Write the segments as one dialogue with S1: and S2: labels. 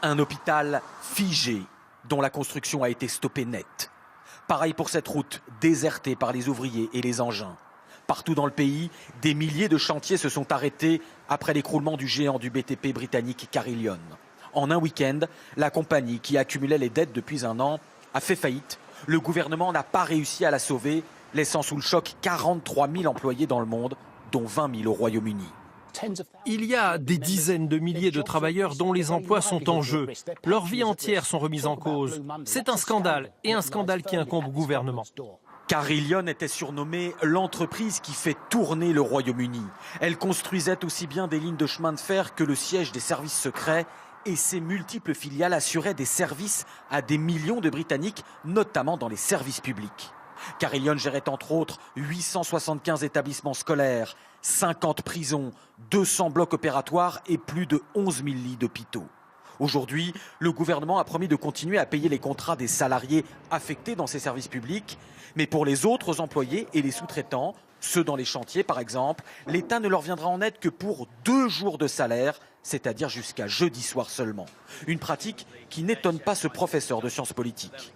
S1: Un hôpital figé, dont la construction a été stoppée net. Pareil pour cette route désertée par les ouvriers et les engins. Partout dans le pays, des milliers de chantiers se sont arrêtés après l'écroulement du géant du BTP britannique Carillion. En un week-end, la compagnie qui accumulait les dettes depuis un an a fait faillite. Le gouvernement n'a pas réussi à la sauver, laissant sous le choc 43 000 employés dans le monde, dont 20 000 au Royaume-Uni.
S2: Il y a des dizaines de milliers de travailleurs dont les emplois sont en jeu. Leurs vies entières sont remises en cause. C'est un scandale, et un scandale qui incombe au gouvernement.
S1: Carillion était surnommée l'entreprise qui fait tourner le Royaume-Uni. Elle construisait aussi bien des lignes de chemin de fer que le siège des services secrets, et ses multiples filiales assuraient des services à des millions de Britanniques, notamment dans les services publics. Carillion gérait entre autres 875 établissements scolaires, 50 prisons, 200 blocs opératoires et plus de 11 000 lits d'hôpitaux. Aujourd'hui, le gouvernement a promis de continuer à payer les contrats des salariés affectés dans ces services publics. Mais pour les autres employés et les sous-traitants, ceux dans les chantiers par exemple, l'État ne leur viendra en aide que pour 2 jours de salaire, c'est-à-dire jusqu'à jeudi soir seulement. Une pratique qui n'étonne pas ce professeur de sciences politiques.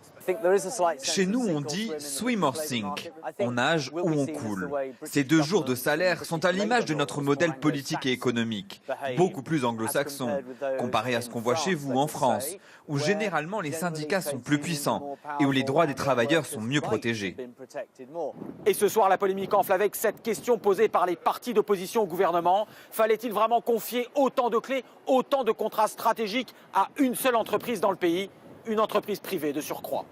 S3: Chez nous, on dit « swim or sink », on nage ou on coule. Ces 2 jours de salaire sont à l'image de notre modèle politique et économique, beaucoup plus anglo-saxon, comparé à ce qu'on voit chez vous en France, où généralement les syndicats sont plus puissants et où les droits des travailleurs sont mieux protégés.
S1: Et ce soir, la polémique enfle avec cette question posée par les partis d'opposition au gouvernement. Fallait-il vraiment confier autant de clés, autant de contrats stratégiques à une seule entreprise dans le pays ? Une entreprise privée de surcroît.